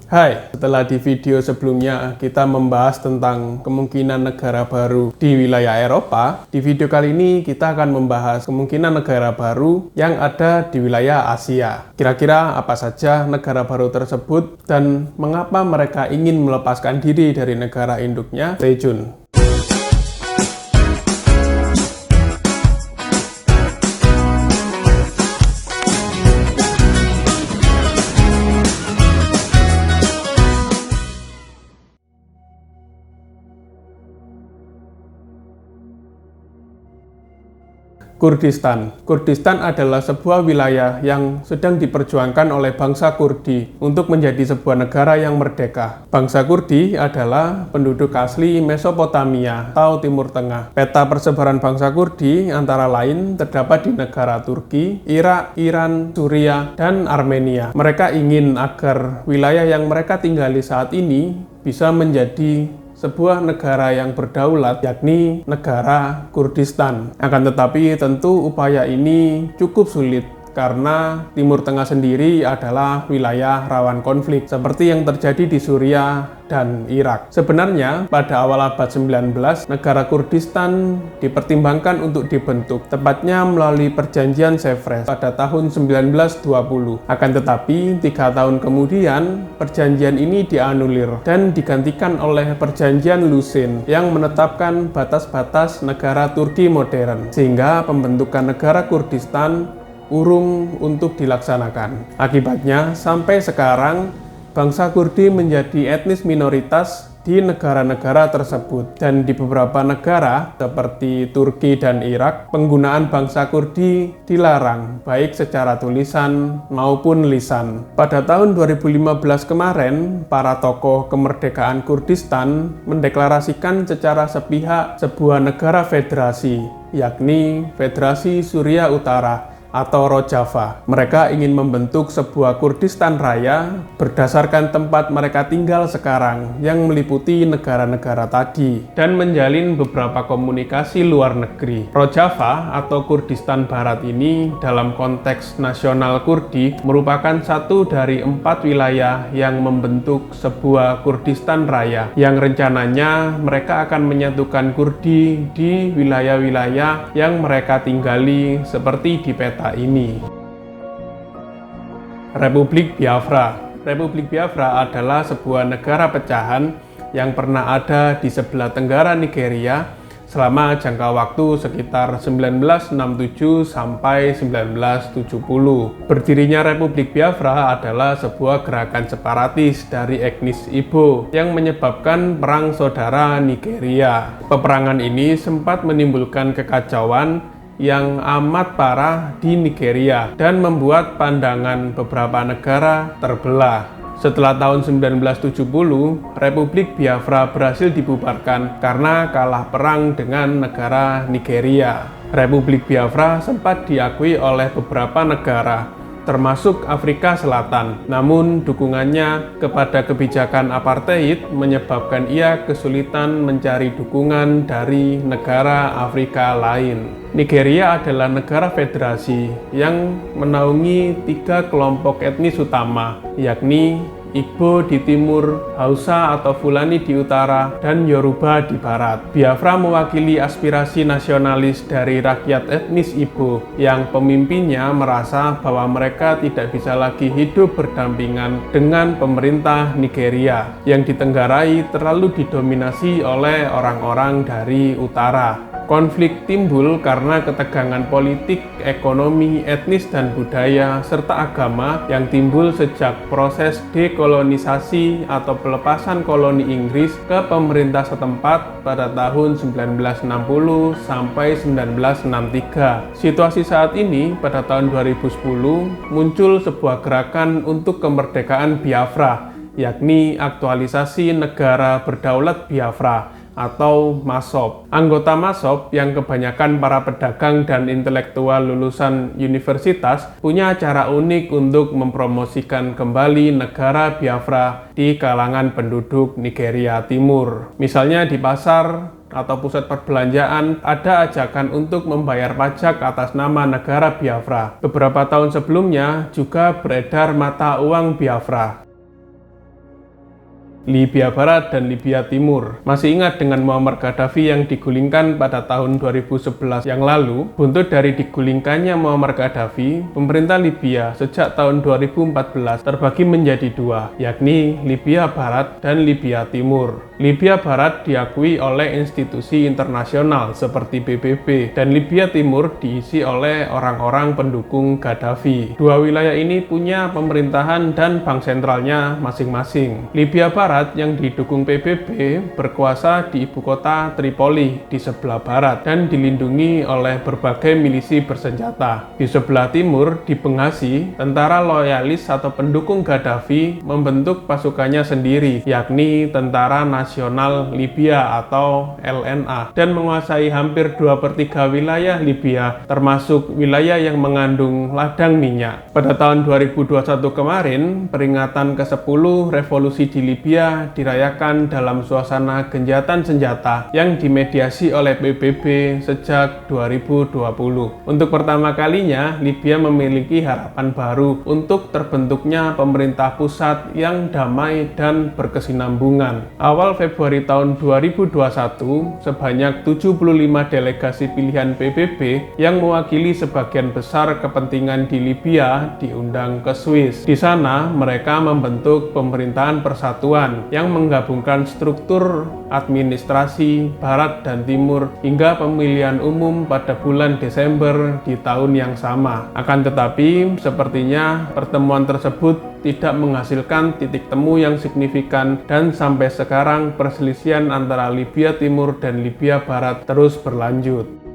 Hai, setelah di video sebelumnya kita membahas tentang kemungkinan negara baru di wilayah Eropa, di video kali ini kita akan membahas kemungkinan negara baru yang ada di wilayah Asia. Kira-kira apa saja negara baru tersebut dan mengapa mereka ingin melepaskan diri dari negara induknya? Stay tune. Kurdistan adalah sebuah wilayah yang sedang diperjuangkan oleh bangsa Kurdi untuk menjadi sebuah negara yang merdeka. Bangsa Kurdi adalah penduduk asli Mesopotamia atau Timur Tengah. Peta persebaran bangsa Kurdi antara lain terdapat di negara Turki, Irak, Iran, Suriah, dan Armenia. Mereka ingin agar wilayah yang mereka tinggali saat ini bisa menjadi sebuah negara yang berdaulat, yakni negara Kurdistan. Akan tetapi tentu upaya ini cukup sulit karena Timur Tengah sendiri adalah wilayah rawan konflik seperti yang terjadi di Suriah dan Irak. Sebenarnya pada awal abad 19 negara Kurdistan dipertimbangkan untuk dibentuk, tepatnya melalui perjanjian Sevres pada tahun 1920. Akan tetapi 3 tahun kemudian perjanjian ini dianulir dan digantikan oleh perjanjian Lusin yang menetapkan batas-batas negara Turki modern, sehingga pembentukan negara Kurdistan urung untuk dilaksanakan. Akibatnya, sampai sekarang bangsa Kurdi menjadi etnis minoritas di negara-negara tersebut, dan di beberapa negara seperti Turki dan Irak, penggunaan bangsa Kurdi dilarang baik secara tulisan maupun lisan. Pada tahun 2015 kemarin, para tokoh kemerdekaan Kurdistan mendeklarasikan secara sepihak sebuah negara federasi, yakni Federasi Suriah Utara atau Rojava. Mereka ingin membentuk sebuah Kurdistan Raya berdasarkan tempat mereka tinggal sekarang yang meliputi negara-negara tadi dan menjalin beberapa komunikasi luar negeri. Rojava atau Kurdistan Barat ini dalam konteks nasional Kurdi merupakan satu dari 4 wilayah yang membentuk sebuah Kurdistan Raya yang rencananya mereka akan menyatukan Kurdi di wilayah-wilayah yang mereka tinggali seperti di peta ini. Republik Biafra. Republik Biafra adalah sebuah negara pecahan yang pernah ada di sebelah tenggara Nigeria selama jangka waktu sekitar 1967 sampai 1970. Berdirinya Republik Biafra adalah sebuah gerakan separatis dari etnis Igbo yang menyebabkan perang saudara Nigeria. Peperangan ini sempat menimbulkan kekacauan yang amat parah di Nigeria dan membuat pandangan beberapa negara terbelah. Setelah tahun 1970, Republik Biafra berhasil dibubarkan karena kalah perang dengan negara Nigeria. Republik Biafra sempat diakui oleh beberapa negara, termasuk Afrika Selatan. Namun dukungannya kepada kebijakan apartheid menyebabkan ia kesulitan mencari dukungan dari negara Afrika lain. Nigeria adalah negara federasi yang menaungi 3 kelompok etnis utama, yakni Igbo di timur, Hausa atau Fulani di utara, dan Yoruba di barat. Biafra mewakili aspirasi nasionalis dari rakyat etnis Igbo yang pemimpinnya merasa bahwa mereka tidak bisa lagi hidup berdampingan dengan pemerintah Nigeria yang ditenggarai terlalu didominasi oleh orang-orang dari utara. Konflik timbul karena ketegangan politik, ekonomi, etnis, dan budaya, serta agama yang timbul sejak proses dekolonisasi atau pelepasan koloni Inggris ke pemerintah setempat pada tahun 1960 sampai 1963. Situasi saat ini, pada tahun 2010, muncul sebuah gerakan untuk kemerdekaan Biafra, yakni aktualisasi negara berdaulat Biafra atau MASOB. Anggota MASOB yang kebanyakan para pedagang dan intelektual lulusan universitas punya cara unik untuk mempromosikan kembali negara Biafra di kalangan penduduk Nigeria Timur. Misalnya di pasar atau pusat perbelanjaan ada ajakan untuk membayar pajak atas nama negara Biafra. Beberapa tahun sebelumnya juga beredar mata uang Biafra. Libya Barat dan Libya Timur. Masih ingat dengan Muammar Gaddafi yang digulingkan pada tahun 2011 yang lalu? Buntut dari digulingkannya Muammar Gaddafi, pemerintah Libya sejak tahun 2014 terbagi menjadi dua, yakni Libya Barat dan Libya Timur. Libya Barat diakui oleh institusi internasional seperti PBB dan Libya Timur diisi oleh orang-orang pendukung Gaddafi. Dua wilayah ini punya pemerintahan dan bank sentralnya masing-masing. Libya Barat yang didukung PBB berkuasa di ibu kota Tripoli di sebelah barat dan dilindungi oleh berbagai milisi bersenjata. Di sebelah timur, di Benghazi, tentara loyalis atau pendukung Gaddafi membentuk pasukannya sendiri, yakni Tentara Nasional Libya atau LNA, dan menguasai hampir 2/3 wilayah Libya, termasuk wilayah yang mengandung ladang minyak. Pada tahun 2021 kemarin, peringatan ke-10 revolusi di Libya dirayakan dalam suasana genjatan senjata yang dimediasi oleh PBB sejak 2020. Untuk pertama kalinya, Libya memiliki harapan baru untuk terbentuknya pemerintah pusat yang damai dan berkesinambungan. Awal Februari tahun 2021, sebanyak 75 delegasi pilihan PBB yang mewakili sebagian besar kepentingan di Libya diundang ke Swiss. Di sana, mereka membentuk pemerintahan persatuan yang menggabungkan struktur administrasi Barat dan Timur hingga pemilihan umum pada bulan Desember di tahun yang sama. Akan tetapi, sepertinya pertemuan tersebut tidak menghasilkan titik temu yang signifikan dan sampai sekarang perselisihan antara Libya Timur dan Libya Barat terus berlanjut.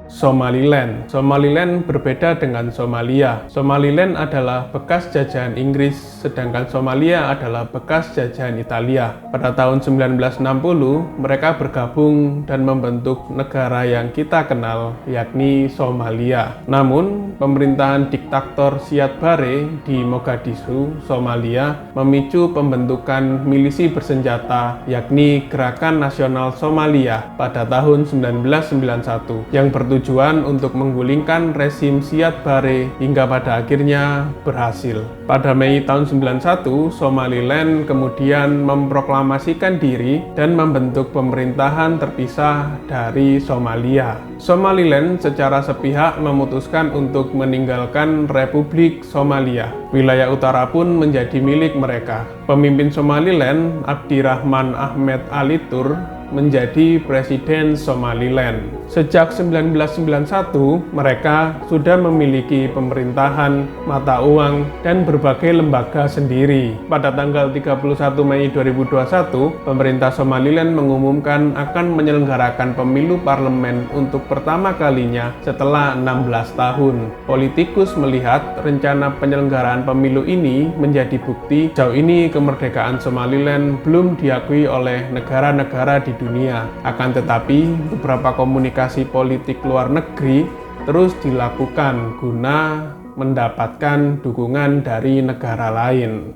Somaliland. Somaliland berbeda dengan Somalia. Somaliland adalah bekas jajahan Inggris, sedangkan Somalia adalah bekas jajahan Italia. Pada tahun 1960, mereka bergabung dan membentuk negara yang kita kenal, yakni Somalia. Namun, pemerintahan diktator Siad Barre di Mogadishu, Somalia, memicu pembentukan milisi bersenjata, yakni Gerakan Nasional Somalia pada tahun 1991, yang bertujuan untuk menggulingkan rezim Siad Barre hingga pada akhirnya berhasil. Pada Mei tahun 91, Somaliland kemudian memproklamasikan diri dan membentuk pemerintahan terpisah dari Somalia. Somaliland secara sepihak memutuskan untuk meninggalkan Republik Somalia. Wilayah utara pun menjadi milik mereka. Pemimpin Somaliland, Abdirahman Ahmed Ali Tur, menjadi Presiden Somaliland. Sejak 1991, mereka sudah memiliki pemerintahan, mata uang, dan berbagai lembaga sendiri. Pada tanggal 31 Mei 2021, pemerintah Somaliland mengumumkan akan menyelenggarakan pemilu parlemen untuk pertama kalinya setelah 16 tahun. Politikus melihat rencana penyelenggaraan pemilu ini menjadi bukti jauh ini kemerdekaan Somaliland belum diakui oleh negara-negara di dunia. Akan tetapi, beberapa komunikasi politik luar negeri terus dilakukan guna mendapatkan dukungan dari negara lain.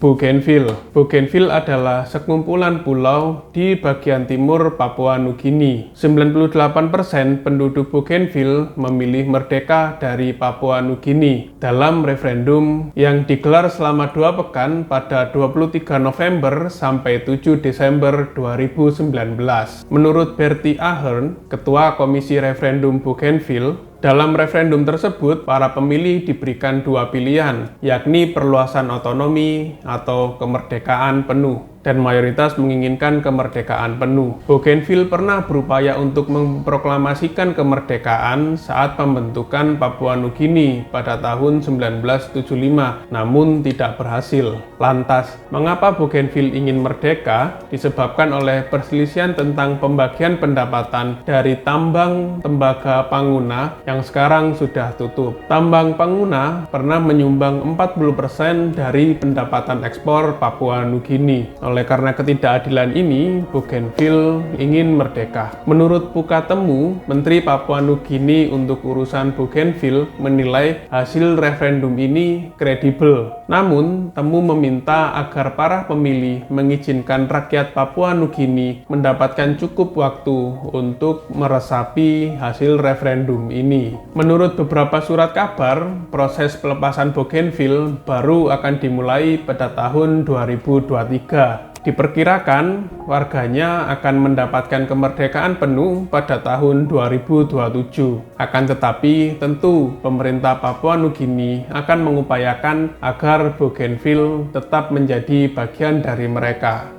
Bougainville. Bougainville adalah sekumpulan pulau di bagian timur Papua Nugini. 98% penduduk Bougainville memilih merdeka dari Papua Nugini dalam referendum yang digelar selama 2 pekan pada 23 November sampai 7 Desember 2019. Menurut Bertie Ahern, Ketua Komisi Referendum Bougainville, dalam referendum tersebut, para pemilih diberikan 2 pilihan, yakni perluasan otonomi atau kemerdekaan penuh, dan mayoritas menginginkan kemerdekaan penuh. Bougainville pernah berupaya untuk memproklamasikan kemerdekaan saat pembentukan Papua Nugini pada tahun 1975, namun tidak berhasil. Lantas, mengapa Bougainville ingin merdeka? Disebabkan oleh perselisihan tentang pembagian pendapatan dari tambang tembaga Panguna yang sekarang sudah tutup. Tambang Panguna pernah menyumbang 40% dari pendapatan ekspor Papua Nugini. Oleh karena ketidakadilan ini, Bougainville ingin merdeka. Menurut Puka Temu, Menteri Papua Nugini untuk urusan Bougainville menilai hasil referendum ini kredibel. Namun, Temu meminta agar para pemilih mengizinkan rakyat Papua Nugini mendapatkan cukup waktu untuk meresapi hasil referendum ini. Menurut beberapa surat kabar, proses pelepasan Bougainville baru akan dimulai pada tahun 2023. Diperkirakan warganya akan mendapatkan kemerdekaan penuh pada tahun 2027. Akan tetapi, tentu pemerintah Papua Nugini akan mengupayakan agar Bougainville tetap menjadi bagian dari mereka.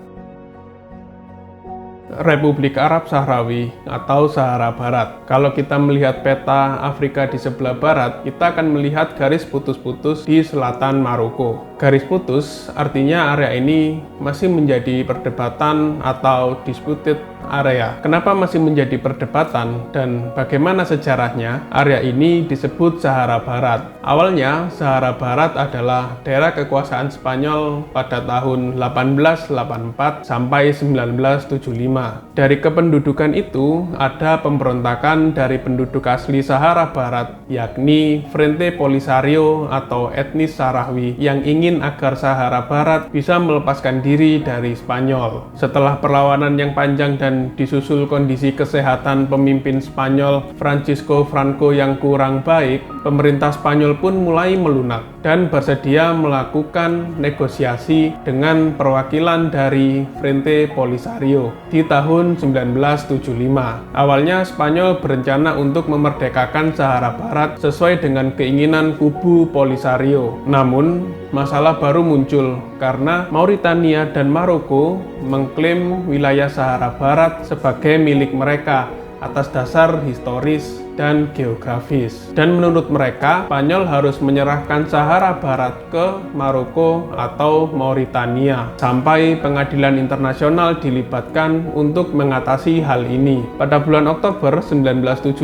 Republik Arab Sahrawi atau Sahara Barat. Kalau kita melihat peta Afrika di sebelah barat, kita akan melihat garis putus-putus di selatan Maroko. Garis putus artinya area ini masih menjadi perdebatan atau disputed area. Kenapa masih menjadi perdebatan dan bagaimana sejarahnya? Area ini disebut Sahara Barat. Awalnya Sahara Barat adalah daerah kekuasaan Spanyol pada tahun 1884 sampai 1975. Dari kependudukan itu ada pemberontakan dari penduduk asli Sahara Barat, yakni Frente Polisario atau etnis Sahrawi yang ingin agar Sahara Barat bisa melepaskan diri dari Spanyol. Setelah perlawanan yang panjang dan disusul kondisi kesehatan pemimpin Spanyol Francisco Franco yang kurang baik, pemerintah Spanyol pun mulai melunak dan bersedia melakukan negosiasi dengan perwakilan dari Frente Polisario di tahun 1975. Awalnya Spanyol berencana untuk memerdekakan Sahara Barat sesuai dengan keinginan kubu Polisario. Namun, masalah baru muncul karena Mauritania dan Maroko mengklaim wilayah Sahara Barat sebagai milik mereka atas dasar historis dan geografis. Dan menurut mereka, Spanyol harus menyerahkan Sahara Barat ke Maroko atau Mauritania sampai pengadilan internasional dilibatkan untuk mengatasi hal ini. Pada bulan Oktober 1975,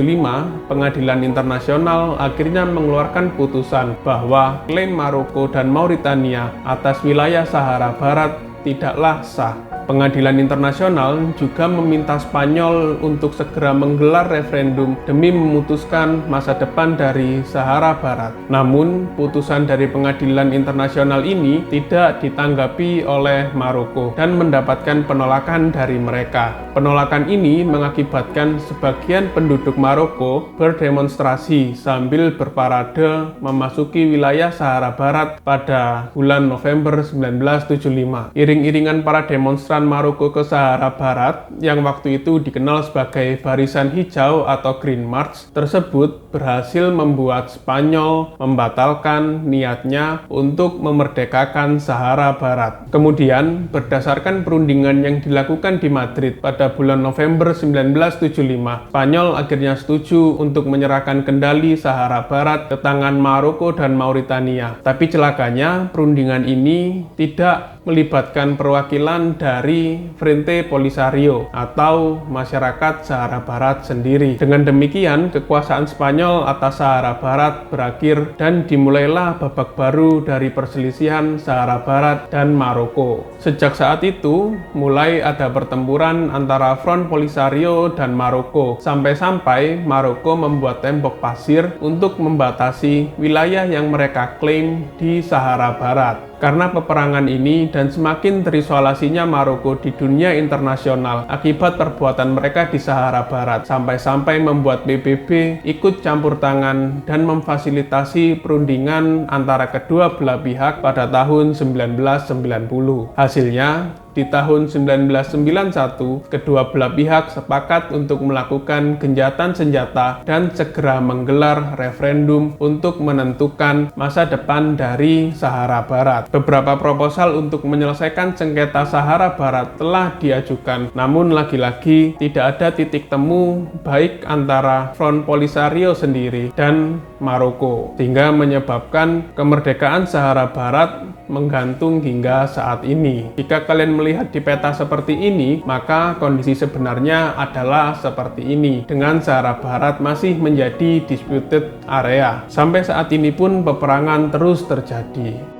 pengadilan internasional akhirnya mengeluarkan putusan bahwa klaim Maroko dan Mauritania atas wilayah Sahara Barat tidaklah sah. Pengadilan internasional juga meminta Spanyol untuk segera menggelar referendum demi memutuskan masa depan dari Sahara Barat. Namun, putusan dari pengadilan internasional ini tidak ditanggapi oleh Maroko dan mendapatkan penolakan dari mereka. Penolakan ini mengakibatkan sebagian penduduk Maroko berdemonstrasi sambil berparade memasuki wilayah Sahara Barat pada bulan November 1975. Iring-iringan para demonstran Maroko ke Sahara Barat yang waktu itu dikenal sebagai Barisan Hijau atau Green March tersebut berhasil membuat Spanyol membatalkan niatnya untuk memerdekakan Sahara Barat. Kemudian, berdasarkan perundingan yang dilakukan di Madrid pada bulan November 1975, Spanyol akhirnya setuju untuk menyerahkan kendali Sahara Barat ke tangan Maroko dan Mauritania. Tapi celakanya, perundingan ini tidak melibatkan perwakilan dari Frente Polisario atau masyarakat Sahara Barat sendiri. Dengan demikian, kekuasaan Spanyol atas Sahara Barat berakhir dan dimulailah babak baru dari perselisihan Sahara Barat dan Maroko. Sejak saat itu, mulai ada pertempuran antara Front Polisario dan Maroko, sampai-sampai Maroko membuat tembok pasir untuk membatasi wilayah yang mereka klaim di Sahara Barat. Karena peperangan ini dan semakin terisolasinya Maroko di dunia internasional akibat perbuatan mereka di Sahara Barat, sampai-sampai membuat PBB ikut campur tangan dan memfasilitasi perundingan antara kedua belah pihak pada tahun 1990. Hasilnya, di tahun 1991, kedua belah pihak sepakat untuk melakukan gencatan senjata dan segera menggelar referendum untuk menentukan masa depan dari Sahara Barat. Beberapa proposal untuk menyelesaikan sengketa Sahara Barat telah diajukan, namun lagi-lagi tidak ada titik temu baik antara Front Polisario sendiri dan Maroko, sehingga menyebabkan kemerdekaan Sahara Barat menggantung hingga saat ini. Jika kalian melihat di peta seperti ini, maka kondisi sebenarnya adalah seperti ini, dengan Sahara Barat masih menjadi disputed area. Sampai saat ini pun peperangan terus terjadi.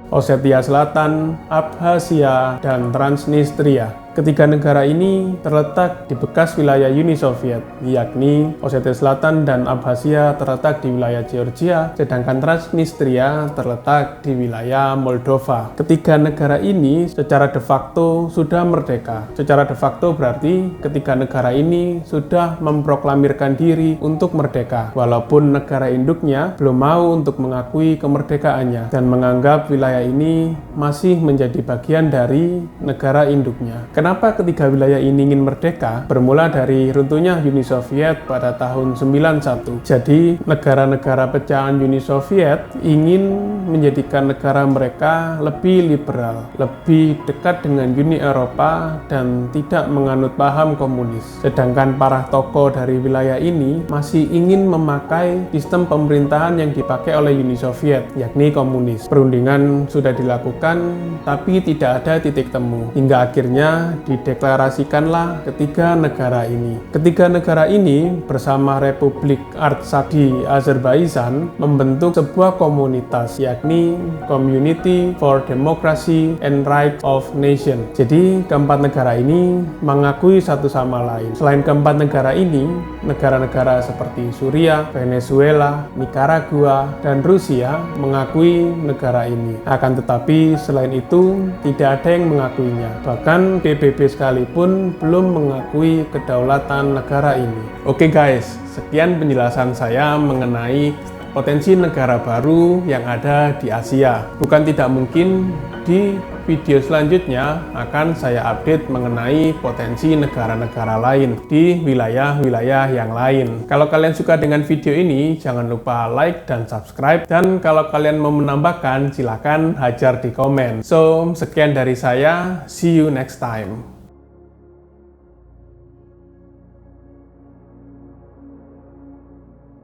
Osetia Selatan, Abkhazia, dan Transnistria. Ketiga negara ini terletak di bekas wilayah Uni Soviet, yakni Osetia Selatan dan Abkhazia terletak di wilayah Georgia, sedangkan Transnistria terletak di wilayah Moldova. Ketiga negara ini secara de facto sudah merdeka. Secara de facto berarti ketiga negara ini sudah memproklamirkan diri untuk merdeka, walaupun negara induknya belum mau untuk mengakui kemerdekaannya dan menganggap wilayah ini masih menjadi bagian dari negara induknya. Kenapa ketiga wilayah ini ingin merdeka? Bermula dari runtuhnya Uni Soviet pada tahun 91. Jadi, negara-negara pecahan Uni Soviet ingin menjadikan negara mereka lebih liberal, lebih dekat dengan Uni Eropa, dan tidak menganut paham komunis. Sedangkan para tokoh dari wilayah ini masih ingin memakai sistem pemerintahan yang dipakai oleh Uni Soviet, yakni komunis. Perundingan sudah dilakukan, tapi tidak ada titik temu. Hingga akhirnya dideklarasikanlah ketiga negara ini. Ketiga negara ini bersama Republik Artsakhi Azerbaijan membentuk sebuah komunitas, yakni Community for Democracy and Rights of Nations. Jadi keempat negara ini mengakui satu sama lain. Selain keempat negara ini, negara-negara seperti Suriah, Venezuela, Nicaragua, dan Rusia mengakui negara ini. Akan tetapi selain itu tidak ada yang mengakuinya. Bahkan PBB sekalipun belum mengakui kedaulatan negara ini. Oke guys, sekian penjelasan saya mengenai potensi negara baru yang ada di Asia. Bukan tidak mungkin di video selanjutnya akan saya update mengenai potensi negara-negara lain di wilayah-wilayah yang lain. Kalau kalian suka dengan video ini, jangan lupa like dan subscribe. Dan kalau kalian mau menambahkan, silahkan hajar di komen. So, sekian dari saya. See you next time.